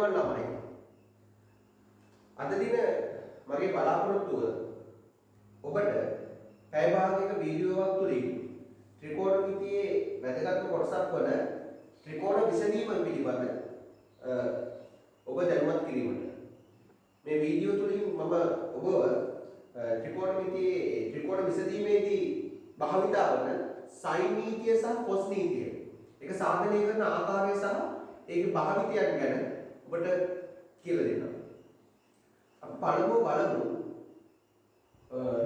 තෙරුවන් ළමයි. අද දින මගේ බලාපොරොත්තුව ඔබට පැය භාගයක වීඩියෝවක් තුලින් ත්‍රිකෝණමිතියේ වැදගත් කොටසක් වන ත්‍රිකෝණ විසඳීම පිළිබඳ ඔබ දැනුවත් කිරීමට. මේ වීඩියෝ තුලින් මම ඔබව ත්‍රිකෝණමිතියේ ත්‍රිකෝණ විසඳීමේදී භාවිතා වන සයින් නීතිය සහ කොස් නීතිය, ඒක සාධනය කරන ආකාරය සහ ඒකේ භාවිතයන් ගැන ඔබට කියලා දෙන්නම්. අපි පළමුව බලමු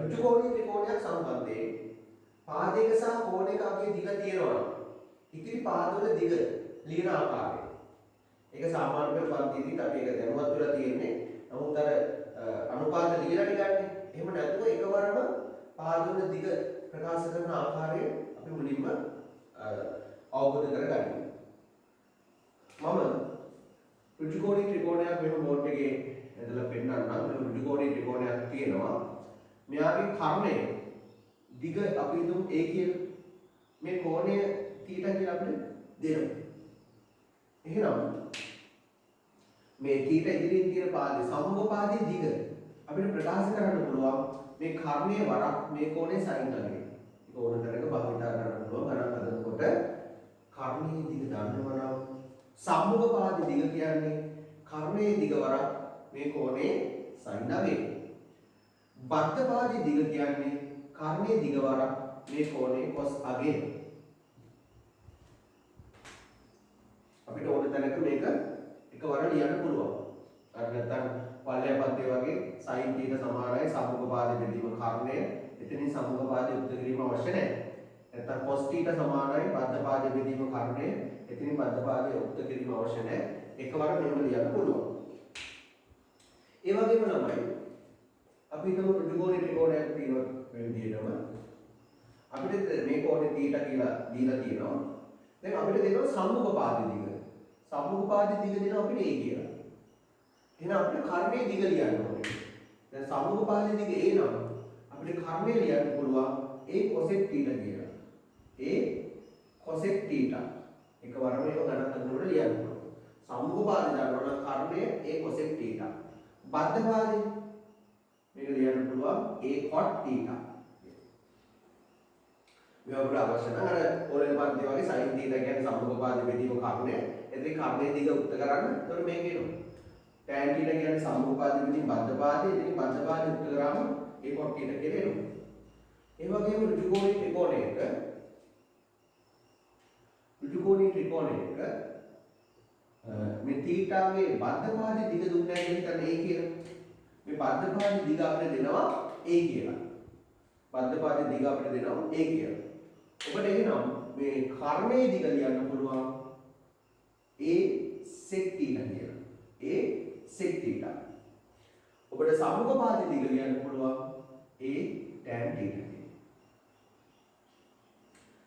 ඍජුකෝණී ත්‍රිකෝණයක් සම්බන්ධයෙන් පාදයක සහ කෝණයක අගය දිග තියෙනවා. ඉතිරි පාදවල දිග ලියන ආකාරය. ඒක සාමාන්‍ය පෙළ පන්තියේදී අපි ඒක දැනුවත් වෙලා තියෙන්නේ. නමුත් අර අනුපාත ලියලානේ ගන්නෙ. එහෙම නැතුව එකවරම පාදවල දිග ප්‍රකාශ කරන ආකාරය අපි මුලින්ම අවබෝධ කරගන්න. මම ඍජුකෝණී ත්‍රිකෝණයක් මෙහෙම බෝඩ් එකේ ඇදලා පෙන්නන්නම්. මේ ඍජුකෝණී ත්‍රිකෝණයක් තියෙනවා. මෙයාගේ කර්ණය දිග අපි හිතමු a කියලා. මේ කෝණය θ කියලා අපිට දෙනවා. එහෙනම් මේ θ ඉදිරියෙන් තියෙන පාදේ සම්මුඛ පාදයේ දිග අපිට ප්‍රකාශ කරන්න පුළුවන් මේ කර්ණයේ වරක් මේ කෝණේ sin අගය. ඒක ඕන තරක භාවිතා කරන්න පුළුවන්. ගණන් හදනකොට කර්ණයේ දිග දන්නවනම් සම්මුඛ පාදයේ දිග කියන්නේ කර්ණයේ දිග වරක් මේ කෝණේ sin අගය. බද්ධ පාදයේ දිග කියන්නේ කර්ණයේ දිග වරක් මේ කෝණේ cos අගය. අපිට ඕන තැනක මේක එකවර ලියන්න පුළුවන්. අර නැත්නම් පල්ලය පන්තිය වගේ sin θ සමානයි සම්මුඛ පාදයේ බෙදීම කර්ණය. එතනින් සම්මුඛ පාදයේ උත්තර කිරීම අවශ්‍ය නැහැ. නැත්නම් cos θ සමානයි බද්ධ පාදයේ බෙදීම කර්ණය. එතනින් බද්ධ පාදයේ උත්තර කිරීම අවශ්‍ය නැහැ. එකවර මෙහෙම ලියන්න පුළුවන්. ඒ වගේම තමයි අපි හිතමු ත්‍රිකෝණී ත්‍රිකෝණයක් තියෙනවා මේ විදිහටම. අපිට මේ කෝණේ θ කියලා දීලා තියෙනවා. දැන් අපිට දෙනවා සම්මුඛ පාදයේ දිග. සම්මුඛ පාදයේ දිග දෙනවා අපිට a කියලා. එහෙනම් අපිට කර්ණයේ දිග ලියන්න ඕනේ. දැන් සම්මුඛ පාදයේ දිග a නම් අපිට කර්ණය ලියන්න පුළුවන් a cosec θ කියලා. a cosec θ. එකවරම ඒක ගණන් කරනකොට ලියන්න පුළුවන්. සම්මුඛ පාදයේ දානවා නම් කර්ණය a cosec θ. බද්ධ පාදයේ මේක ලියන්න පුළුවන් a cot θ. මේවට අවශ්‍ය නැහැ. අර ඕලෙන් පන්ති වගේ sin θ කියන්නේ සම්මුඛ පාදයේ බෙදීම කර්ණය. එතන කර්ණයේ දිග උත්තර කරන්න. එතකොට මේක එනවා. tan θ කියන්නේ සම්මුඛ පාදයේ බෙදීම බද්ධ පාදයේ. ඉතින් බද්ධ පාදයේ උත්තර කරාම a cot θ කියලා එනවා. ඒ වගේම ඍජුකෝණී ත්‍රිකෝණයක මේ θීටාගේ බද්ධ පාදයේ දිග දුන්නා කියලා හිතන්න a කියලා. මේ බද්ධ පාදයේ දිග අපිට දෙනවා a කියලා. බද්ධ පාදයේ දිග අපිට දෙනවා a කියලා. ඔබට එහෙනම් මේ කර්ණයේ දිග ලියන්න පුළුවන් a sec θ කියලා. a sec θ. ඔබට සම්මුඛ පාදයේ දිග ලියන්න පුළුවන් a tan θ කියලා.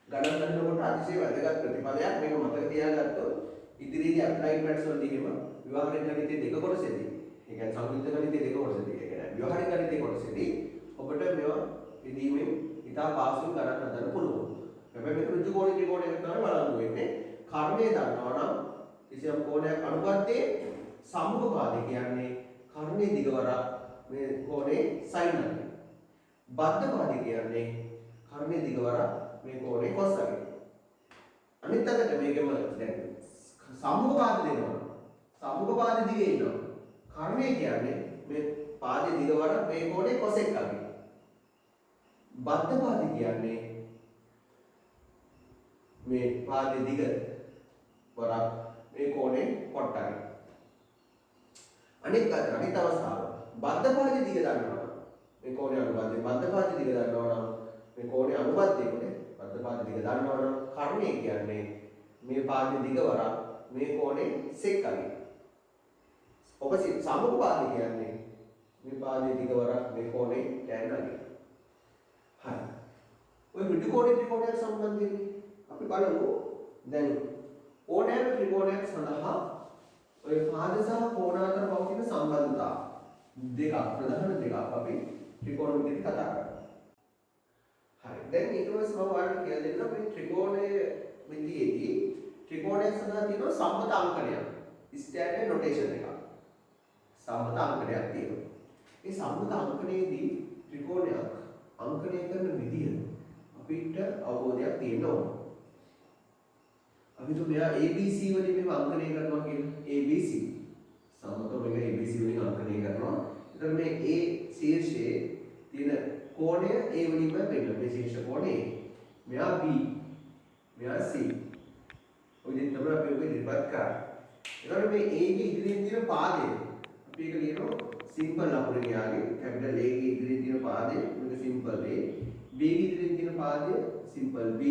ගණන් කරනකොට අතිශය වැදගත් ප්‍රතිපලයක් මේක මතක තියාගත්තොත් ඉදිරියේදී ඇප්ලයිඩ් මැත්ස් වලදී එහෙම ව්‍යවහාරික ගණිතයේ දෙක කොටසෙදී ඒ කියන්නේ සංයුක්ත ගණිතයේ දෙක කොටසෙදී ඒ කියන්නේ ව්‍යවහාරික ගණිතයේ කොටසෙදී ඔබට මේවා විදීමෙන් ඉතා පාසුවෙන් ගණන් හදන්න පුළුවන්. හැබැයි මේක ඍජුකෝණී ත්‍රිකෝණයක තමයි බලන්න වෙන්නේ. කර්ණය දන්නවා නම් කිසියම් කෝණයක් අනුපත්තේ සම්මුඛ පාදය කියන්නේ කර්ණයේ දිගවරක් මේ කෝණේ sin අගය. බද්ධ පාදය කියන්නේ කර්ණයේ දිගවරක් මේ කෝණේ cos අගය. අනිත් අතට මේකම දැන් සම්මුඛ පාද දෙනවා. සම්මුඛ පාදයේ දිගේ ඉන්නවා. කර්ණය කියන්නේ මේ පාදයේ දිගවරක් මේ කෝණේ cosec අගය. බද්ධ පාදය කියන්නේ මේ පාදයේ දිග වරක් මේ කෝණේ cot අගය. අනිත් අවස්ථාව බද්ධ පාදයේ දිග දන්නවා. මේ කෝණේ අනුබද්ධ බද්ධ පාදයේ දිග දන්නවා නම් මේ කෝණේ අනුබද්ධයේනේ බද්ධ පාදයේ දිග දන්නවා නම් කර්ණය කියන්නේ මේ පාදයේ දිග වරක් මේ කෝණේ sec අගය. ඔපොසිට් සම්මුඛ පාදය කියන්නේ මේ පාදයේ දිග වරක් මේ කෝණේ tan අගය. හරි. ඔය ඍජුකෝණී ත්‍රිකෝණයක් සම්බන්ධයෙන් අපි බලමු. දැන් ඕනෑම ත්‍රිකෝණයක් සඳහා ඔය පාද සහ කෝණ අතර පවතින සම්බන්ධතා දෙකක් ප්‍රධාන දෙකක් අපි ත්‍රිකෝණමිතියේදී කතා කරනවා. හරි. දැන් ඊට පස්සේ මම ඔයාලට කියලා දෙන්නම් මේ ත්‍රිකෝණයේ මිතියේදී ත්‍රිකෝණයක් සඳහා තියෙන සම්මත අංකණයක්. ස්ටෑන්ඩඩ් නොටේෂන් එකක්. සම්මත අංකණයක් තියෙනවා. මේ සම්මත අංකණයේදී ත්‍රිකෝණයක් අංකණය කරන විදිය අපිට අවබෝධයක් තියෙන්න ඕන. අපි තුමයා ABC වලින් මේව අංකණය කරනවා කියන්නේ ABC. සම්මත මේක ABC වලින් අංකණය කරනවා. එතකොට මේ A ශීර්ෂයේ තියෙන කෝණය A වලින්ම පෙන්නන මේ ශීර්ෂ කෝණය. මෙයා B. මෙයා C. ඔය දෙන්න තමයි අපි ඔය ඉදිරිපත් කරන්නේ. එතකොට මේ A ගේ ඉදිරියෙන් තියෙන පාදය අපි ඒක ලියනවා සිම්පල් ලකුණේ යාගේ කැපිටල් A ගේ ඉදිරියෙන් තියෙන පාදය මේක සිම්පල් A. B ගේ ඉදිරියෙන් තියෙන පාදය සිම්පල් B.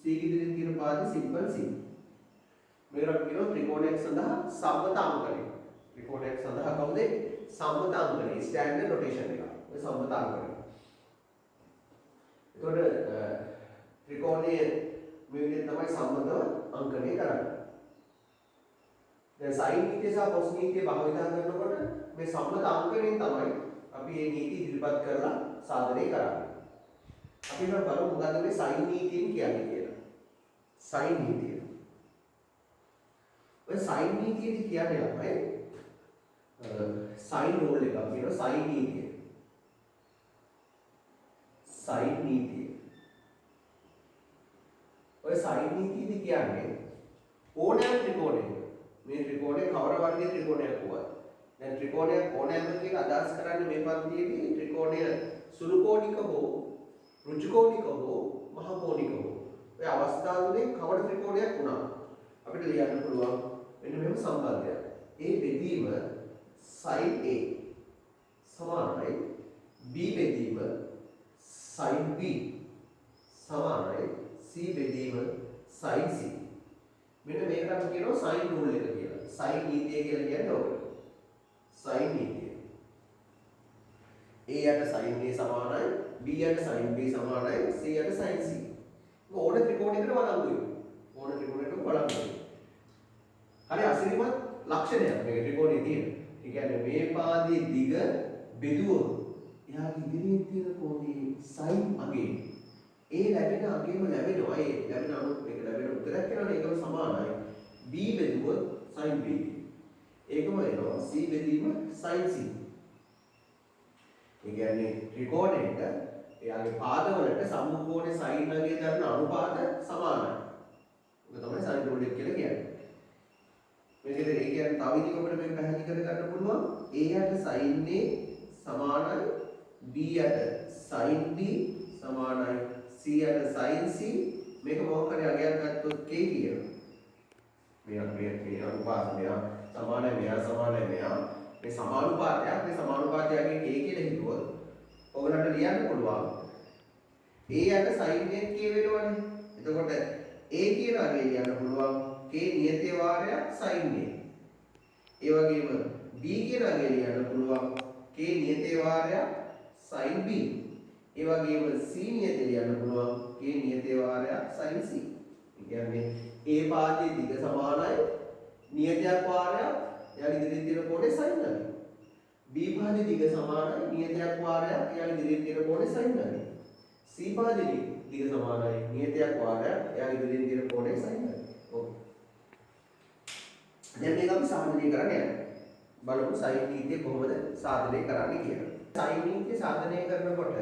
C ගේ ඉදිරියෙන් තියෙන පාදය සිම්පල් C. මේකට අපි කියනවා ත්‍රිකෝණයක් සඳහා සම්මත අංකණය. ත්‍රිකෝණයක් සඳහා කවුද? සම්මත අංකණය. ස්ටෑන්ඩඩ් නොටේෂන් එක. ඔය සම්මත අංකණය. එතකොට ත්‍රිකෝණයේ මේ විදිහට තමයි සම්මතව අංකණය කරන්නේ. දැන් සයින් නීතිය සහ කොස් නීතිය භාවිතා කරනකොට මේ සම්මත අංකණයෙන් තමයි අපි මේ නීති ඉදිරිපත් කරලා සාධනය කරන්නේ. අපි හිතමු බලමු මොකද්ද මේ සයින් නීතියෙන් කියන්නේ කියලා. සයින් නීතිය. ඔය සයින් නීතියදී කියන්නේ ළමයි සයින් රූල් එකක් කියනවා සයින් නීතිය. සයින් නීතිය. ඔය සයින් නීතියදී කියන්නේ ඕනෑම ත්‍රිකෝණයක මේ ත්‍රිකෝණය කවර වර්ගයේ ත්‍රිකෝණයක් වුවත් දැන් ත්‍රිකෝණයක් ඕනෑම කියලා අදහස් කරන්නේ මේ පන්තියේදී ත්‍රිකෝණය සුළු කෝණික හෝ ඍජු කෝණික හෝ මහ කෝණික හෝ ඔය අවස්ථා තුනේ කවර ත්‍රිකෝණයක් වුණා අපිට ලියන්න පුළුවන් මෙන්න මෙහෙම සම්බන්ධයක්. A බෙදීම sin A සමානයි B බෙදීම sin B සමානයි C බෙදීම sin C. මෙන්න මේකට අපි කියනවා sin රූල් එක කියලා. sin නීතිය කියලා කියන්නේ ඕක. sin නීතිය. A යට sin A සමානයි B යට sin B සමානයි C යට sin C. ඕන ත්‍රිකෝණයකට වළංගුයි. ඕන ත්‍රිකෝණයකට වළංගුයි. හරි අසිරිමත් ලක්ෂණයක් මේක ත්‍රිකෝණයේ තියෙන. ඒ කියන්නේ මේ පාදයේ දිග බෙදුවොත් එයාගේ ඉදිරියෙන් තියෙන කෝණයේ sin අගේ ඒ ලැබෙන අගේම ලැබෙනවා. ඒ ලැබෙන අනුත් මේක ලැබෙන උත්තරයක් කරනවා ඒකම සමානයි. B බෙදුවොත් sin B. ඒකම එනවා C බෙදීම sin C. ඒ කියන්නේ ත්‍රිකෝණයක එයාගේ පාදවලට සම්මුඛ sin අගේ දරන අනුපාත සමානයි. ඒක තමයි sin රූල් එක කියලා කියන්නේ. මේකද ඒ කියන්නේ තව ඉතින් අපිට මේක පැහැදිලි කර ගන්න පුළුවන් A යට sin A සමානයි B යට sin B සමානයි C යට sin C මේක මොකක් හරි අගයක් ගත්තොත් K කියනවා. මේ අනුපාත මෙයා සමානයි මෙයා සමානයි මෙයා මේ සමානුපාතයක් මේ සමානුපාතයගේ K කියලා හිතුවොත් ඔයගලන්ට ලියන්න පුළුවන් A යට sin A K වෙනවනේ. එතකොට A කියන අගේ ලියන්න පුළුවන් K නියතේ වාරයක් sin A. ඒ වගේම B කියන අගේ ලියන්න පුළුවන් K නියතේ වාරයක් sin B. ඒ වගේම C නියතේ ලියන්න පුළුවන් K නියතේ වාරයක් sin C. ඒ කියන්නේ A පාදයේ දිග සමානයි නියතයක් වාරයක් එයාගේ ඉදිරියෙන් තියෙන කෝණය sin අගේ. B පාදයේ දිග සමානයි නියතයක් වාරයක් එයාගේ ඉදිරියෙන් තියෙන කෝණය sin අගේ. C පාදයේ දිග සමානයි නියතයක් වාරයක් එයාගේ ඉදිරියෙන් තියෙන කෝණය sin අගේ. ඔව්. දැන් මේක අපි සාධනය කරන්න යනවා. බලමු sin නීතිය කොහොමද සාධනය කරන්නේ කියලා. sin නීතිය සාධනය කරනකොට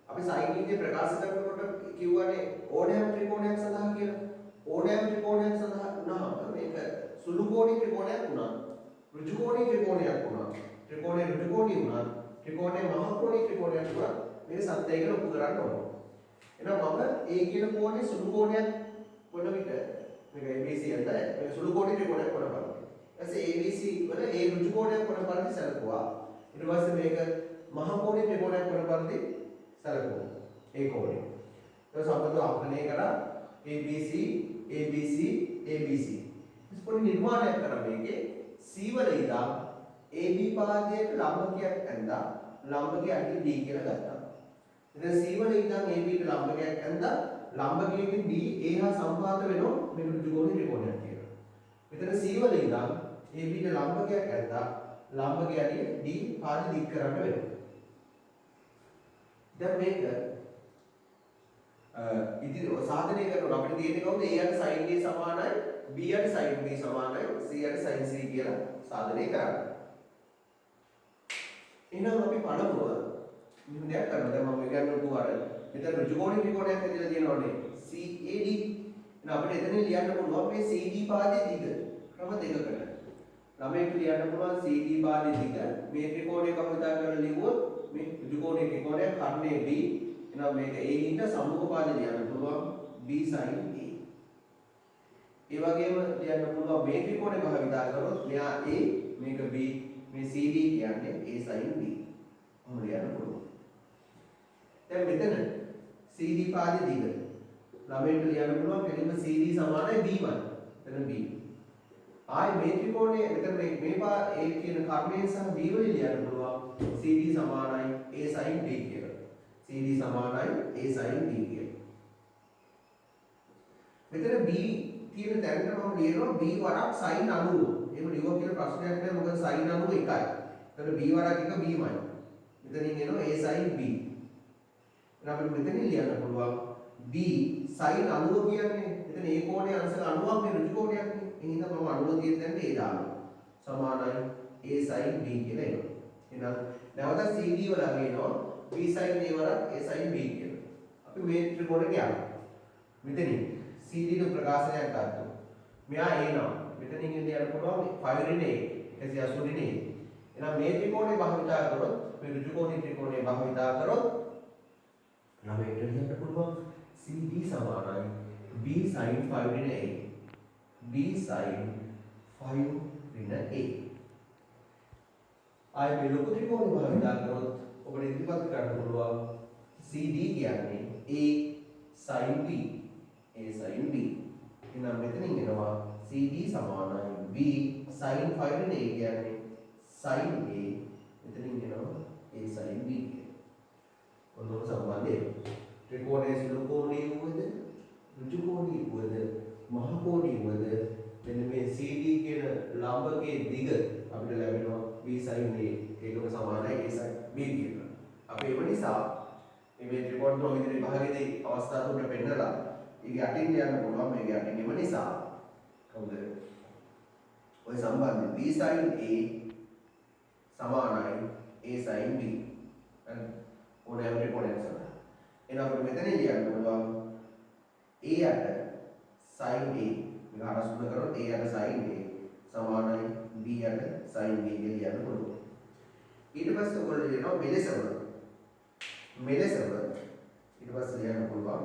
අපි sin නීතිය ප්‍රකාශ කරනකොට කියවනේ ඕනෑම ත්‍රිකෝණයක් සඳහා කියලා. ඕනෑම ත්‍රිකෝණයක් සඳහා වුණාම මේක සුළු කෝණී ත්‍රිකෝණයක් වුණා. ඍජු කෝණී ත්‍රිකෝණයක් වුණා. ත්‍රිකෝණය ඍජු කෝණී වුණා. ත්‍රිකෝණය මහ කෝණී ත්‍රිකෝණයක් වුණා. මේක සත්‍යයකට ඔප්පු කරන්න ඕන. එහෙනම් මම A කියන කෝණේ සුළු කෝණයක් වන විට මේක ABC යට මේ සුළු කෝණී ත්‍රිකෝණයක් වන බලන්න. ඊපස්සේ ABC වල A ඍජු කෝණයක් වන පරිදි සැලකුවා. ඊට පස්සේ මේක මහ කෝණී ත්‍රිකෝණයක් වන පරිදි සැලකුවා. ඒ කෝණය. ඒක සම්බන්ධව අංකණය කරා ABC ABC ABC. ඉස්පොඩි නිර්මාණයක් කරා මේකේ C වල ඉඳන් AB පාදයට ලම්බකයක් ඇඳලා ලම්බකයේ අඩිය D කියලා ගත්තා. ඉතින් C වල ඉඳන් AB ට ලම්බකයක් ඇඳලා ලම්බකයෙන් D A හා සම්පාත වෙනවා මේ ඍජු කෝණී ත්‍රිකෝණයක් කියලා. මෙතන C වල ඉඳන් AB ට ලම්බකයක් ඇඳලා ලම්බකයේ අඩිය D පාද දික් කරන්න වෙනවා. දැන් මේක ඉතින් සාධනය කරනවා අපිට තියෙන්නේ කවුද? A යට sin A සමානයි B b යට sin b සමානයි c යට sin c කියලා සාධනය කරන්න. එහෙනම් අපි පළමුව මෙහෙම දෙයක් කරනවා. දැන් මම කියන්නකෝ අර මෙතන ඍජුකෝණී ත්‍රිකෝණයක් හැදලා තියෙනවනේ CAD. එහෙනම් අපිට එතනින් ලියන්න පුළුවන් මේ CD පාදයේ දිග ක්‍රම දෙකකට. ළමයට ලියන්න පුළුවන් CD පාදයේ දිග මේ ත්‍රිකෝණය කවදා කරලා ලියුවොත් මේ ත්‍රිකෝණයේ ත්‍රිකෝණයක් කර්ණයේ B. එහෙනම් මේක A හින්ද සම්මුඛ පාදේ ලියන්න පුළුවන් B sin A. ඒ වගේම ලියන්න පුළුවන් මේ ත්‍රිකෝණය භාවිතා කරොත් මෙයා A මේක B මේ CD කියන්නේ A sin B. ඔහොම ලියන්න පුළුවන්. දැන් මෙතන CD පාදේ දිග ළමයට ලියන්න පුළුවන් කෙලින්ම CD සමානයි B1. එතන B. ආයි මේ ත්‍රිකෝණයේ මෙතන මේ පා A කියන කර්ණයෙන් සහ B වලින් ලියන්න පුළුවන් CD සමානයි A sin B කියලා. CD සමානයි A sin B කියලා. මෙතන B තියෙන තැනට මම ලියනවා B වරක් sin 90. එහෙම ලියුවා කියලා ප්‍රශ්නයක් නෑ මොකද sin 90 එකයි. එතකොට B වරක් එක Bමයි. මෙතනින් එනවා A sin B. එහෙනම් අපිට මෙතනින් ලියන්න පුළුවන් B sin 90 කියන්නේ එතන A කෝණයේ අංශක 90ක් මේ ඍජු කෝණයක් නේ. එහෙනම් මම 90 තියෙන තැනට A දානවා. සමානයි A sin B කියලා එනවා. එහෙනම් නැවත CD වල ගේනවා B sin A වරක් A sin B කියලා. අපි මේ ත්‍රිකෝණයට යනවා. මෙතනින් CD નું ප්‍රකාශනයක් ගන්නවා. මෙයා A නම් මෙතනින් ඉඳන් යන්න පුළුවන් 5 රින් A 180 රින් A. එහෙනම් මේ ත්‍රිකෝණය භාවිතා කරොත් මේ ඍජු කෝණී ත්‍රිකෝණය භාවිතා කරොත් ළමයට ලියන්න පුළුවන් CD සමානයි B sin 5 රින් A. B sin 5 රින් A. ආයි මේ ලොකු ත්‍රිකෝණය භාවිතා කරොත් ඔබට ඉදිරිපත් කරන්න පුළුවන් CD කියන්නේ A sin B. A sin B. එහෙනම් මෙතනින් එනවා CD සමානයි B sin 5 රින් A කියන්නේ sin A. මෙතනින් එනවා A sin B කියන්නේ. ඔන්න සම්බන්ධය. ත්‍රිකෝණයේ සුළු කෝණී වුවද, ඍජු කෝණී වුවද, මහ කෝණී වුවද මෙන්න මේ CD කියන ලම්බකයේ දිග අපිට ලැබෙනවා B sin A. ඒකම සමානයි A sin B කියලා. අපි ඒ නිසා මේ ත්‍රිකෝණ ප්‍රමිතියේ විභාගයේදී අවස්ථා තුනට පෙන්නලා ඒක යටින් යන්න පුළුවන් මේක යටින් එම නිසා කවුද ඔය සම්බන්ධය B sin A සමානයි A sin B ඕනෑම ත්‍රිකෝණයක් සඳහා. එහෙනම් අපිට මෙතන ලියන්න පුළුවන් A යට sin A මේක හරස්ුණ කරොත් A යට sin A සමානයි B යට sin B කියලා ලියන්න පුළුවන්. ඊට පස්සේ ඔයගොල්ලෝ ලියනවා මෙලෙසම ඊට පස්සේ ලියන්න පුළුවන්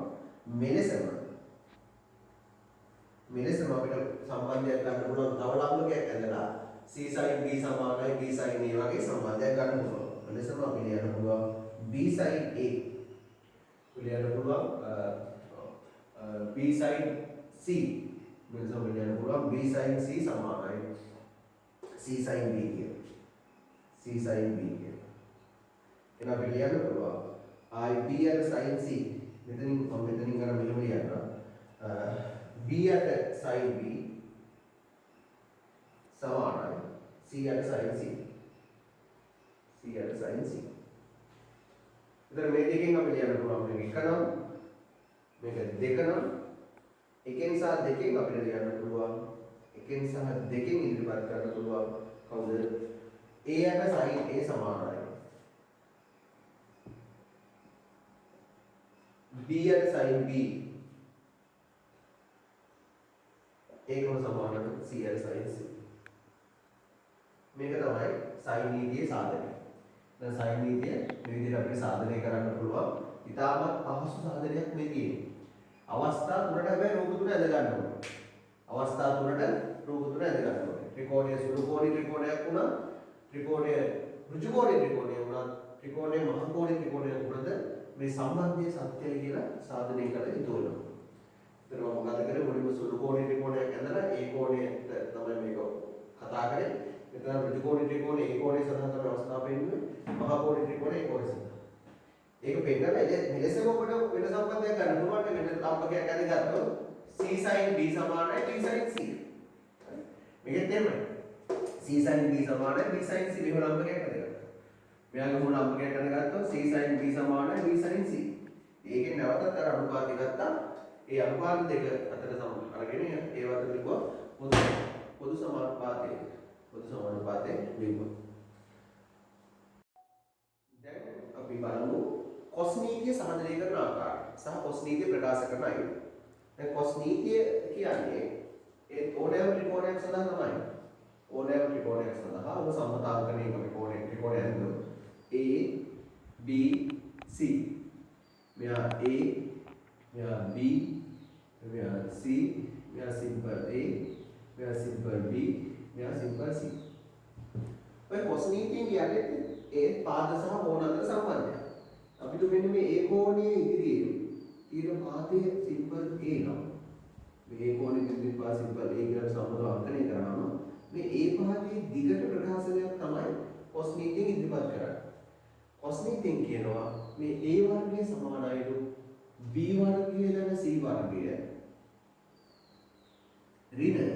මෙලෙසම අපිට සම්බන්ධයක් ගන්න පුළුවන් තව ලම්බකයක් ඇඳලා C sin B සමානයි B sin A වගේ සම්බන්ධයක් ගන්න පුළුවන්. මෙලෙසම අපි ලියන්න පුළුවන් B sin A ලියන්න පුළුවන් B sin C මෙලෙසම ලියන්න පුළුවන් B sin C සමානයි C sin B කියලා. C sin B කියලා. එහෙනම් අපි ලියන්න පුළුවන් I B යට sin C මෙතනින් මම මෙතනින් අර මෙහෙම ලියනවා B යට sin B සමානයි C යට sin C. C යට sin C. එතන මේ දෙකෙන් අපි ලියන්න පුළුවන් මේක එක නම් මේක දෙක නම් එකෙන් සහ දෙකෙන් අපිට ලියන්න පුළුවන් එකෙන් සහ දෙකෙන් ඉදිරිපත් කරන්න පුළුවන් කවුද A යට sin A සමානයි B යට sin B ඒකම සමානයි C යට sin C. මේක තමයි sin නීතියේ සාධනය. දැන් sin නීතිය මේ විදිහට අපිට සාධනය කරන්න පුළුවන්. ඉතාමත් පහසු සාධනයක් මේ තියෙන්නේ. අවස්ථා තුනට හැබැයි රූප තුන ඇද ගන්න ඕනේ. අවස්ථා තුනට රූප තුන ඇද ගන්න ඕනේ. ත්‍රිකෝණයේ සුළු කෝණී ත්‍රිකෝණයක් වුණා, ත්‍රිකෝණයේ ඍජු කෝණී ත්‍රිකෝණයක් වුණා, ත්‍රිකෝණයේ මහ කෝණී ත්‍රිකෝණයක් වුණාද මේ සම්බන්ධය සත්‍යයි කියලා සාධනය කළ යුතු වෙනවා. එතන මම මොකද කරේ මුලින්ම සුළු කෝණී ත්‍රිකෝණයක් ඇඳලා ඒ කෝණයට තමයි මේක කතා කරේ. මෙතන ඍජු කෝණී ත්‍රිකෝණය ඒ කෝණය සඳහා තමයි අවස්ථාව පෙන්වන්නේ. මහ කෝණී ත්‍රිකෝණය ඒ කෝණය සඳහා. ඒක පෙන්නලා මෙලෙසම ඔබට වෙන සම්බන්ධයක් ගන්න පුළුවන්. වෙන ලම්බකයක් ඇඳගත්තොත් C sin B සමානයි B sin C. මේකෙත් එහෙමයි. C sin B සමානයි B sin C මෙහෙම ලම්බකයක් ඇඳගත්තා. මෙයාගේ මොන ලම්බකයක් ඇඳගත්තොත් C sin B සමානයි B sin C. ඒකෙන් නැවතත් අර අනුපාතය ගත්තා ඒ අනුපාත දෙක අතර අරගෙන ඒවට ලිව්වා පොදු සමානුපාතය. පොදු සමානුපාතය ලිව්වා. දැන් අපි බලමු කොස් නීතිය සාධනය කරන ආකාරය සහ කොස් නීතිය ප්‍රකාශ කරන අයුරු. දැන් කොස් නීතිය කියන්නේ ඒ ඕනෑම ත්‍රිකෝණයක් සඳහා තමයි. ඕනෑම ත්‍රිකෝණයක් සඳහා ඔබ සම්මතාංකණයක ත්‍රිකෝණයක් හඳුනන A B C මෙයා A මෙයා B මෙයා C මෙයා සිම්පල් A මෙයා සිම්පල් B මෙයා සිම්පල් C. ඔය කොස් නීතියෙන් කියන්නේ ඒ පාද සහ කෝණ අතර සම්බන්ධය. අපිට මෙන්න මේ ඒ කෝණයේ ඉදිරියේ තියෙන පාදයේ සිම්පල් A නම් මේ කෝණයේ ඉදිරියේ පාද සිම්පල් A කියලා සම්බන්ධව අංකණය කරාම මේ ඒ පාදයේ දිගට ප්‍රකාශනයක් තමයි කොස් නීතියෙන් ඉදිරිපත් කරන්නේ. කොස් නීතියෙන් කියනවා මේ A වර්ගයේ සමානයිලු B වර්ගය ළඟ C වර්ගය ඍණ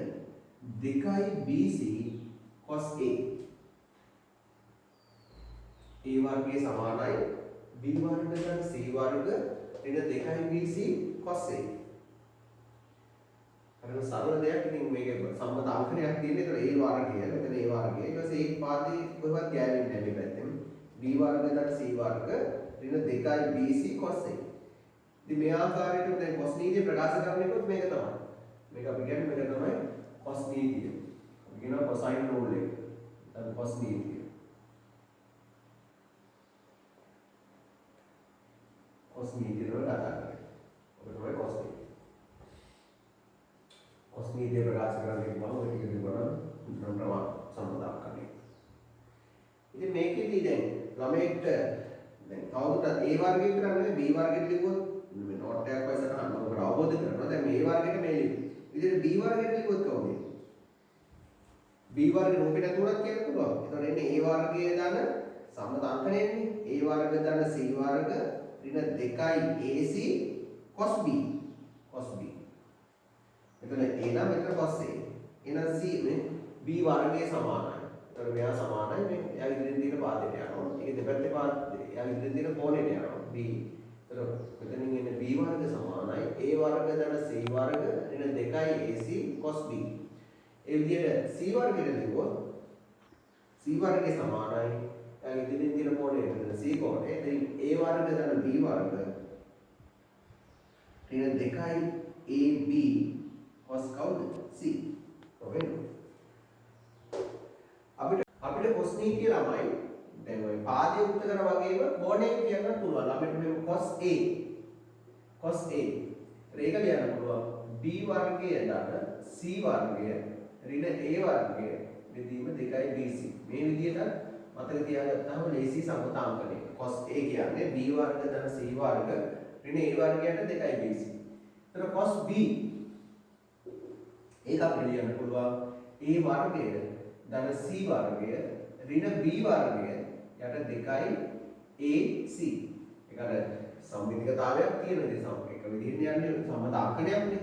2BC cos A. A වර්ගයේ සමානයි B වර්ග ළඟ C වර්ග ඍණ 2BC cos A. අර සරල දෙයක් ඉතින් මේකේ සම්මත අංකණයක් තියෙන්නේ. ඒතර A වර්ගය මෙතන A වර්ගය ඊට පස්සේ ඒ පාදේ කොහෙවත් ගෑවෙන්නේ නැහැ මේ පැත්තෙන්. B වර්ග ළඟ C වර්ග ඍණ 2BC cos A. ඉතින් මේ ආකාරයට දැන් කොස් නීතිය ප්‍රකාශ කරන්නේකොත් මේක තමයි. මේක අපි කියන්නේ මේක තමයි කොස් නීතිය. අපි කියනවා කොසයින් රූල් එක. දැන් කොස් නීතිය. කොස් නීතිය වල කතා කරන්නේ. ඔබ තමයි කොස් නීතිය. කොස් නීතිය ප්‍රකාශ කරන්නේ මොනවද ඔය ටික දිවන ප්‍රමාණ සම්පදාකරණය. ඉතින් මේකෙදි දැන් ළමයෙක්ට දැන් කවුරුත් A වර්ගය විතර නෙවෙයි B වර්ගෙට ලිව්වොත් මේ නෝට් එකක් වයිස් කරන්න ඔබට අවබෝධ කරගන්න. දැන් මේ වර්ගෙට මේ ලිව්වා. ඉතින් B වර්ගෙට ලිව්වොත් කවුද? B වර්ගෙ රූපේ නැතුණත් කියන්න පුළුවන්. එතකොට එන්නේ A වර්ගයේ දාන සම්මත අංකණයනේ. A වර්ග දාන C වර්ග ඍණ 2AC cos B. cos B. එතන A නම් මෙතන cos A. එහෙනම් C මේ B වර්ගයේ සමානයි. එතකොට මෙයා සමානයි මේ එයා ඉදිරියෙන් තියෙන පාදයට යනවා. ඒක දෙපැත්තේ පාදේ. එයා ඉදිරියෙන් තියෙන කෝණයට යනවා. B. එතකොට මෙතනින් එන්නේ B වර්ග සමානයි A වර්ග දාන C වර්ග ඍණ 2AC cos B. ඒ විදිහට C වර්ගයට ලිව්වොත් C වර්ගයේ සමානයි එයා ඉදිරියෙන් තියෙන කෝණය මෙතන C කෝණය. එතනින් A වර්ග දාන B වර්ග ඍණ 2AB cos කවුද? C. ඔවෙන්න. අපිට කොස් නීතිය ළමයි දැන් ඔය පාදයේ උත්තර වගේම කෝණයක් කියන්න පුළුවන්. අපිට මේ cos A cos A රේඛ ලියන්න පුළුවන් B වර්ගය දාන C වර්ගය ඍණ A වර්ගය බෙදීම 2BC. මේ විදිහට මතක තියාගත්තාම ලේසි සම්මතාංකණය. cos A කියන්නේ B වර්ග දාන C වර්ග ඍණ A වර්ගයට 2BC. එතන cos B ඒක අපිට ලියන්න පුළුවන් A වර්ගය දාන C වර්ගය ඍණ B වර්ගය යට 2AC. ඒකට සම්මිතිකතාවයක් තියෙන ඉතින් එක විදිහින් යන්නේ සම්මතාංකණයක්නේ.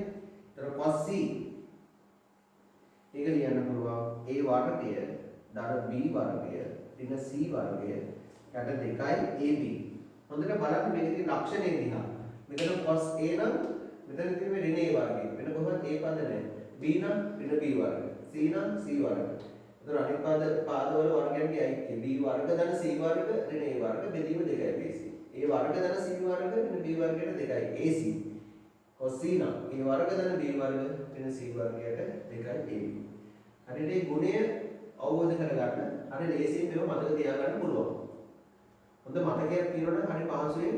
ඒතර cos C ඒක ලියන්න පුළුවන් A වර්ගය දාන B වර්ගය ඍණ C වර්ගය යට 2AB. හොඳට බලන්න මේකේ ලක්ෂණය දිහා. මෙතන cos A නම් මෙතන තියෙන මේ ඍණ A වර්ගය. වෙන කොහොමද A පද නැහැ. B නම් ඍණ B වර්ග. C නම් C වර්ග. එතන අනිත් පාදවල වර්ගයන්ගේ අයිතිය B වර්ග ධන C වර්ග ඍණ A වර්ග බෙදීම 2AC. A වර්ග ධන C වර්ග ඍණ B වර්ගයට 2AC. cos C නම් A වර්ග ධන B වර්ග ඍණ C වර්ගයට 2AB. හරියට මේ ගුණය අවබෝධ කරගන්න අර ලේසියෙන් මේව මතක තියාගන්න පුළුවන්. හොඳ මතකයක් තියෙනවනම් හරි පහසුවෙන්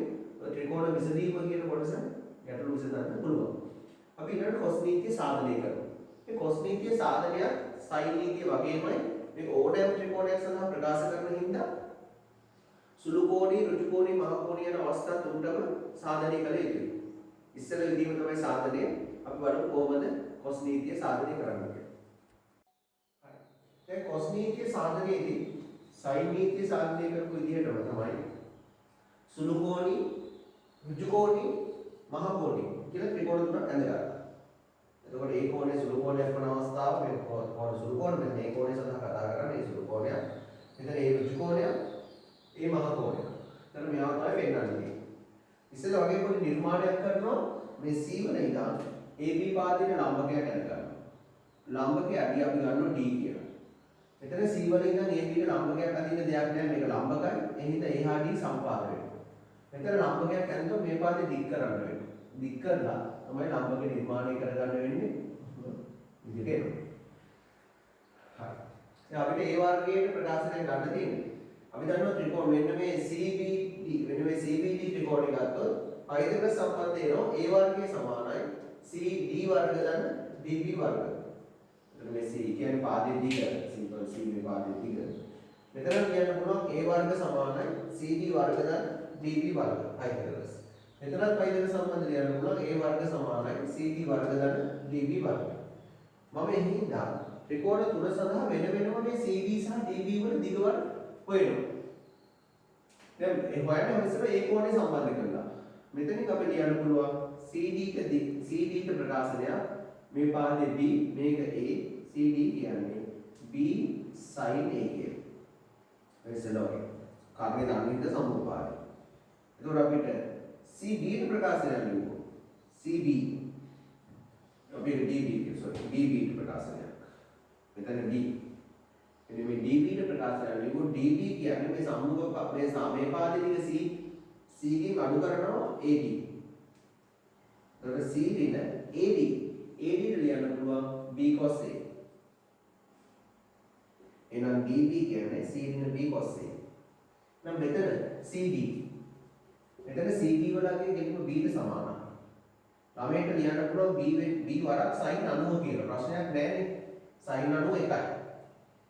ත්‍රිකෝණ විසඳීම කියන කොටස ගැටලු විසඳන්න පුළුවන්. අපි ඊළඟට cos නීතිය සාධනය කරමු. මේ cos නීතිය සාධනයක් sin නීතිය වගේමයි මේක ඕනෑම ත්‍රිකෝණයක් සඳහා ප්‍රකාශ කරන හින්දා සුළු කෝණී, ඍජු කෝණී, මහ කෝණී යන අවස්ථා තුනටම සාධනය කළ යුතුයි. ඉස්සෙල්ල විදිහම තමයි සාධනය. අපි බලමු කොහොමද cos නීතිය සාධනය කරන්නේ කියලා. හරි. දැන් cos නීතිය සාධනයේදී sin නීතිය සාධනය කරපු විදිහටම තමයි සුළු කෝණී, ඍජු කෝණී, මහ කෝණී කියලා ත්‍රිකෝණ තුනක් ඇඳගත්තා. එතකොට මේ කෝණය සුළු කෝණයක් වන අවස්ථාව මේ කෝණ සුළු කෝණ මෙන්න මේ කෝණය සඳහා කතා කරන්නේ මේ සුළු කෝණය. මෙතන මේ ඍජු කෝණය, මේ මහ කෝණය. එතන මේවා තමයි පෙන්නන්නේ. ඉස්සෙල්ලා වගේ පොඩි නිර්මාණයක් කරනවා මේ C වල ඉඳන් AB පාදයේ ලම්බකයක් ඇද ගන්නවා. ලම්බකයේ අඩිය අපි ගන්නවා D කියලා. මෙතන C වල ඉඳන් AB ට ලම්බකයක් අදින්න දෙයක් නැහැ. මේක ලම්බකයි. එහෙනම් A හා D සම්පාද වෙනවා. මෙතන ලම්බකයක් ඇඳලා මේ පාදේ දික් කරන්න වෙනවා. දික් කරලා තමයි ලම්බකේ නිර්මාණය කරගන්න වෙන්නේ. විදිහට එනවා. හරි. දැන් අපිට ඒ වර්ගයේ ප්‍රකාශනය ගන්න තියෙන්නේ. අපි දන්නවා ත්‍රිකෝණ මෙන්න මේ CBD මෙන්න මේ CBD ත්‍රිකෝණය ගත්තොත් පයි දෙක සම්බන්ධ වෙනවා A වර්ගයේ සමානයි CD වර්ග ධන DB වර්ග. එතන මේ C කියන්නේ පාදයේ දිග සිම්පල් C මේ පාදයේ දිග. මෙතන කියන්න පුළුවන් A වර්ග සමානයි CD වර්ග ධන DB වර්ග හයිපරස්. මෙතනත් පයි දෙක සම්බන්ධ කියන්න පුළුවන් A වර්ග සමානයි CD වර්ග ධන DB වර්ග. මම එහිඳා ත්‍රිකෝණ තුන සඳහා වෙන වෙනම මේ CD සහ DB වල දිග වල හොයනවා. දැන් ඒ හොයන්න ඉස්සර ඒ කෝණය සම්බන්ධ කරලා. මෙතනින් අපිට ලියන්න පුළුවන් CD ට ප්‍රකාශනය මේ පාදයේ B මේක A CD කියන්නේ B sin A කියලා. එසලෝගේ. කාර්ය දානින්ද සම්මුපාදයි. එතකොට අපිට CB ට ප්‍රකාශනය ලියමු. CB අපිට DB BB ට ප්‍රකාශනයක්. මෙතන D එනේ මේ DB ට ප්‍රකාශනය ලියමු. DB කියන්නේ මේ සම්මුඛ මේ සමේ පාදයේ දිග C ගෙන් අඩු කරනවා AD. එතකොට C රින AD ට ලියන්න පුළුවන් B cos A. එහෙනම් DB කියන්නේ C රින B cos A. නම් මෙතන CD මෙතන CD වලගේ ගෙලිම B ට සමානයි. ළමයට ලියන්න පුළුවන් B වරක් sin 90 කියලා. ප්‍රශ්නයක් නැහැ sin 91යි.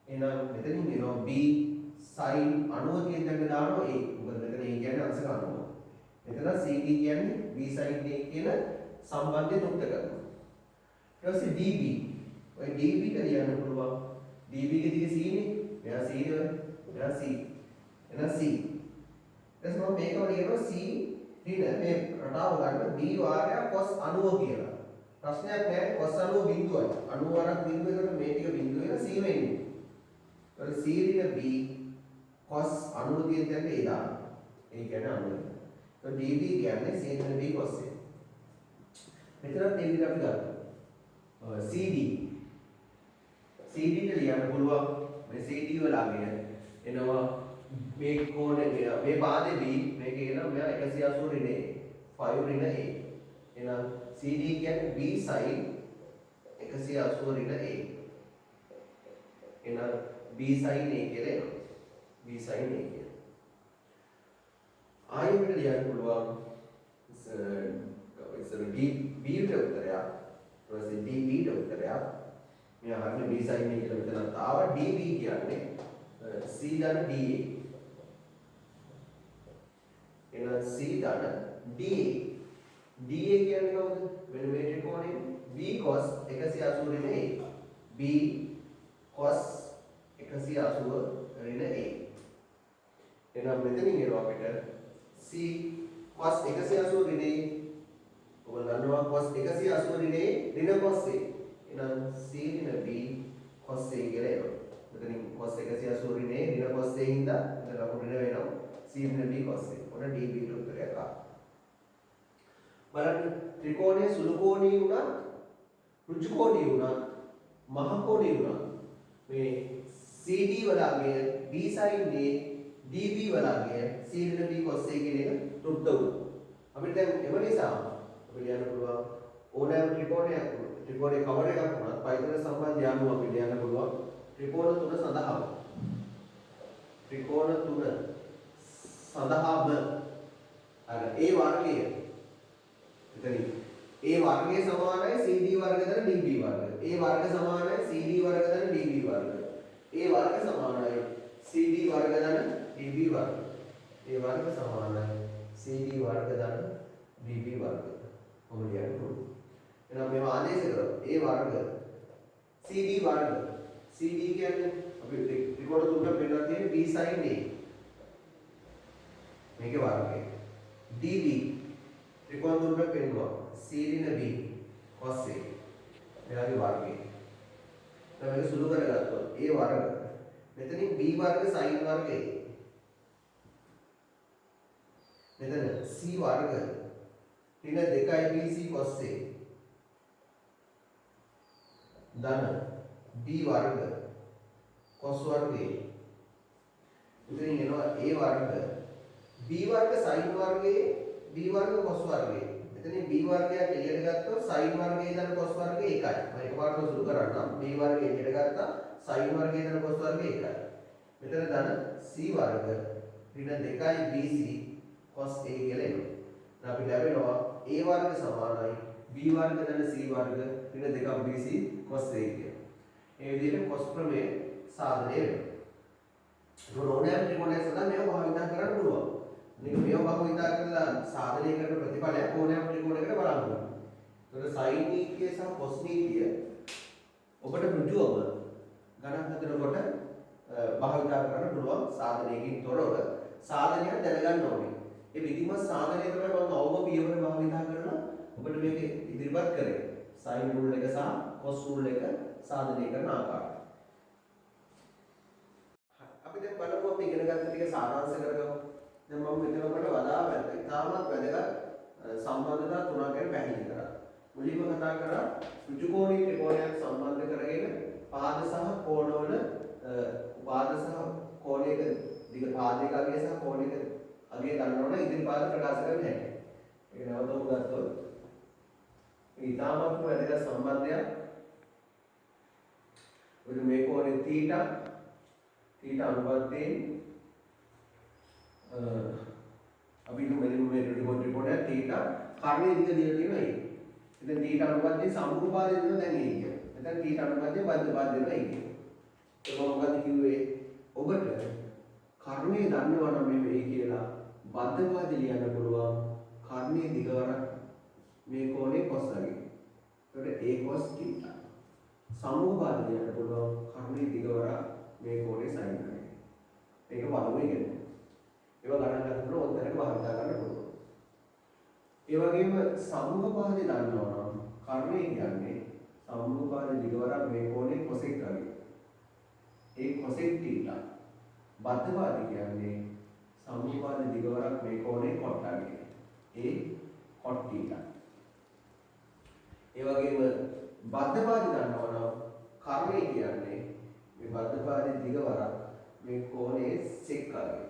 එහෙනම් මෙතනින් එනවා B sin 90 කියන දේ දානවා A. මොකද මෙතන A කියන්නේ අංශක 90. මෙතන CD කියන්නේ B sin A කියන සම්බන්ධය යුක්ත කරනවා. ඊට පස්සේ DB. ඔය DB ට ලියන්න පුළුවන් DB ගේ දිග C නේ. මෙයා C නේ. මෙයා C. එහෙනම් C. ඊට පස්සේ මම මේකම ලියනවා C ඍණ මේ රටාව ගන්න B වාරයක් cos 90 කියලා. ප්‍රශ්නයක් නැහැ cos 90 බිඳුවයි. 90 වරක් බිඳුවකට මේ ටික බිඳුව වෙන C වෙන්නේ. ඒතකොට C ඍණ B cos 90 කියන තැනට ඒ දාන්න. ඒ කියන්නේ 90. तो dB කියන්නේ C ඍණ B cos A. මෙතනත් ඒ විදිහට අපි ගන්නවා. CD ට ලියන්න පුළුවන් මේ CD වල අගය එනවා මේ කෝණය මේ පාදේ B මේක එනවා මෙයා 180 ඍණ A 5 ඍණ A. එහෙනම් CD කියන්නේ B sin 180 ඍණ A. එහෙනම් B sin A කියලා එනවා. B sin A කියලා. ආයෙත් ලියන්න පුළුවන් ඉස්සර D B ට උත්තරයක් ඊට පස්සේ DB ට උත්තරයක් මෙයා හරියට B sin A කියලා මෙතනත් ආවා DB කියන්නේ C ධන DA එහෙනම් C ධන DA කියන්නේ කවුද වෙන මේ ත්‍රිකෝණය B cos 180 ඍණ A B cos 180 ඍණ A එහෙනම් මෙතනින් එනවා අපිට C cos 180 ඍණ A ඔයගොල්ලෝ දන්නවා cos 180 ඍණ A ඍණ cos A එහෙනම් C ඍණ B cos A කියලා එනවා මෙතනින් cos 180 ඍණ A ඍණ cos A හින්දා එතන ලකුණු ඍණ වෙනවා C ඍණ B cos A ඔන්න DB ට උත්තරයක් ආවා බලන්න ත්‍රිකෝණයේ සුළු කෝණී වුණත් ඍජු කෝණී වුණත් මහ කෝණී වුණත් මේ CD වල අගය B sin A DB වල අගය C ඍණ B cos A කියන එක තෘප්ත වුණා. අපිට දැන් එව නිසා අපිට යන්න පුළුවන් ඕනෑම ත්‍රිකෝණයක් ත්‍රිකෝණයේ කවර එකක් වුණත් පයිතන සම්බන්ධය අනුව අපිට යන්න පුළුවන් ත්‍රිකෝණ තුන සඳහාම ත්‍රිකෝණ තුන සඳහාම අර A වර්ගය එතනින් A වර්ගය සමානයි CD වර්ග ධන DB වර්ග. A වර්ග සමානයි CD වර්ග ධන DB වර්ග. A වර්ග සමානයි CD වර්ග ධන DB වර්ග. A වර්ග සමානයි CD වර්ග ධන DB වර්ග. මොකද කියන්නේ? එහෙනම් මේවා ආදේශ කරමු. A වර්ග CD වර්ග. CD කියන්නේ අපි ත්‍රිකෝණ තුනක් පෙන්නලා තියෙන B sin A. මේකේ වර්ගය. DB ත්‍රිකෝණ තුනක් පෙන්නුවා. C ඍණ B cos A. මෙයාගේ වර්ගය. දැන් මේක සුළු කරගත්තොත් A වර්ග. මෙතනින් B වර්ග sin වර්ග A. මෙතන C වර්ග ඍණ 2bc cos A ධන b වර්ග cos වර්ග A. ඉතින් එනවා A වර්ග b වර්ග sin වර්ගයේ b වර්ග cos වර්ගයේ. එතනින් b වර්ගයක් එළියට ගත්තොත් sin වර්ගයේ ධන cos වර්ගය එකයි. මම එකපාරටම සුළු කරන්නම්. b වර්ගය එළියට ගත්තා sin වර්ගයේ ධන cos වර්ගය එකයි. මෙතන ධන c වර්ග ඍණ 2bc cos A කියලා එනවා. දැන් අපි ලැබෙනවා a වර්ග සමානයි b වර්ග ධන c වර්ග ඍණ 2bc cos A කියලා. ඒ විදිහට cos ප්‍රමේය සාධනය වෙනවා. ඕනෑම ත්‍රිකෝණයක් සඳහා මේව භාවිතා කරන්න පුළුවන්. මේව භාවිතා කරලා සාධනය කරන ප්‍රතිඵලයක් ඕනෑම ත්‍රිකෝණයකට බලන්න පුළුවන්. ඒතකොට sin නීතිය සහ cos නීතිය ඔබට ඍජුවම ගණන් හදනකොට භාවිතා කරන්න පුළුවන් සාධනයකින් තොරව සාධනයක් දැනගන්න ඕනේ. ඒ විධිමත් සාධනය තමයි මම අවම පියවර භාවිතා කරලා ඔබට මේක ඉදිරිපත් කරේ. sin rule එක සහ cos rule එක සාධනය කරන ආකාරය. අපි දැන් බලමු අපි ඉගෙන ගන්න ටික සාරාංශ කරගමු. දැන් මම මෙතන ඔබට වඩා ඉතාමත් වැදගත් සම්බන්ධතා තුනක් ගැන පැහැදිලි කරා. මුලින්ම කතා කරා ඍජුකෝණී ත්‍රිකෝණයක් සම්බන්ධ කරගෙන පාද සහ කෝණවල පාද සහ කෝණයක දිග පාදයක අගය සහ කෝණයක අගය ගන්නවන ඉදිරිපාද ප්‍රකාශ කරන්න හැටි. ඒක නැවතම ගත්තොත් ඉතාමත් වැදගත් සම්බන්ධයක්. උඩ මේ කෝණය θ අනුපාතයෙන් අපි මෙලින් මේ ත්‍රිකෝණය θ කර්ණයේ දිග දිලා තියෙනවා ඒක. ඉතින් θ අනුපාතයෙන් සම්මුඛ පාදය දෙනවා දැන් ඒක. එතන θ අනුපාතයෙන් බද්ධ පාද දෙනවා ඒක. ඒක මොකක්ද කිව්වේ? ඔබට කර්ණයේ දන්නවා නම් මේ වෙයි කියලා බද්ධ පාද ලියන්න පුළුවන්. කර්ණයේ දිගවර මේ කෝණේ cos වගේ. ඒකට a cos θ. සම්මුඛ පාද ලියන්න පුළුවන්. කර්ණයේ දිගවර මේ කෝණේ sin වගේ. ඒක පළවෙනි එක. ඒවා ගණන් ගන්නකොට ඔතනක භාවිතා කරන්න පුළුවන්. ඒ වගේම සම්මුඛ පාදේ දන්නවා නම් කර්ණය කියන්නේ සම්මුඛ පාදේ දිගවරක් මේ කෝණේ cosec වගේ. ඒ cosec θ. බද්ධ පාදේ කියන්නේ සම්මුඛ පාදේ දිගවරක් මේ කෝණේ cot වගේ. ඒ cot θ. ඒ වගේම බද්ධ පාදේ දන්නවා නම් කර්ණය කියන්නේ මේ බද්ධ පාදේ දිගවරක් මේ කෝණේ sec වගේ.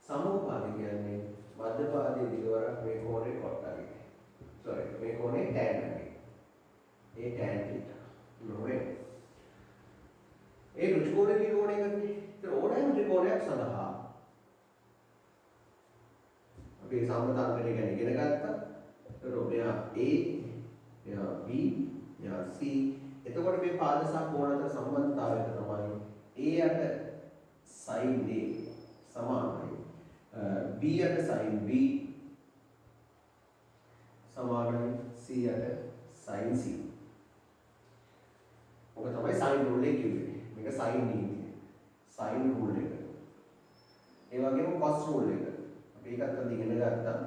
සම්මුඛ පාදේ කියන්නේ බද්ධ පාදයේ දිගවරක් මේ කෝණේ cot වගේ. sorry මේ කෝණේ tan වගේ. ඒ tan θ. නෝනේ. ඒ ඍජුකෝණ ත්‍රිකෝණය ගන්නේ. ඒතර ඕනෑම ත්‍රිකෝණයක් සඳහා අපි සම්මතාංකණය ගැන ඉගෙන ගත්තා. ඒතර මෙයා A, මෙයා B, මෙයා C. එතකොට මේ පාද සහ කෝණ අතර සම්බන්ධතාවය තමයි A යට sin A සමානයි B යට sin B සමානයි C යට sin C. ඔක තමයි sin rule එක කිව්වේ. මේක sin නීතිය. sin rule එක. ඒ වගේම cos rule එක. අපි ඒකත් අද ඉගෙන ගත්තා.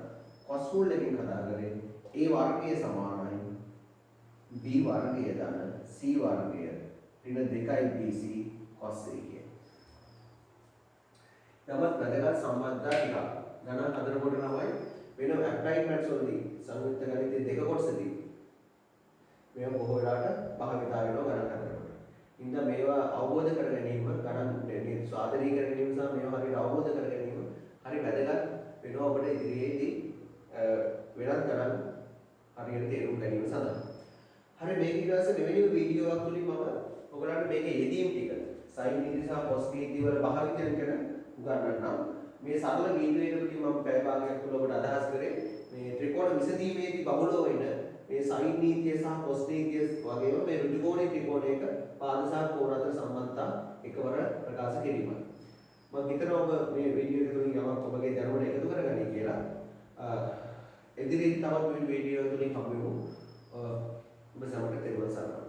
cos rule එකෙන් කතා කරේ A වර්ගය සමානයි B වර්ගය ධන C වර්ගය ඍණ 2bc cos A කිය. නමුත් වැදගත් සම්බන්ධතා ටිකක් ගණන් හදනකොට තමයි වෙන ඇප්ලයිඩ් මැත්ස් වලදී සංයුක්ත ගණිතයේ දෙක කොටසදී මේවා බොහෝ වෙලාවට භාවිතා වෙනවා ගණන් හදනකොට. ඉතින් මේවා අවබෝධ කර ගැනීම ගණන් මේ සාධනීය කර ගැනීම සහ මේවා හරියට අවබෝධ කර ගැනීම හරි වැදගත් වෙනවා අපිට ඉදිරියේදී වෙනත් ගණන් හරියට තේරුම් ගැනීම සඳහා. හරි මේක ඊට පස්සේ මෙවැනි වීඩියෝවක් තුලින් මම ඔයගලන්ට මේකේ යෙදීම් ටික sin නීති සහ cos නීති වල භාවිතයන් ගැන උගන්වන්නම්. මේ සරල වීඩියෝ එකකදී මම පැය භාගයක් තුල ඔබට අදහස් කරේ මේ ත්‍රිකෝණ විසඳීමේදී බහුලව වෙන මේ sin නීතිය සහ cos නීතිය වගේම මේ ඍජුකෝණී ත්‍රිකෝණයක පාද සහ කෝණ අතර සම්බන්ධතා එකවර ප්‍රකාශ කිරීමයි. මම හිතනවා ඔබ මේ වීඩියෝ එක තුලින් යමක් ඔබගේ දැනුමට එකතු කරගනි කියලා. ඉදිරියට තවත් වීඩියෝ තුලින් හමු වෙමු. ඔබ සමග තෙරුවන් සරණයි.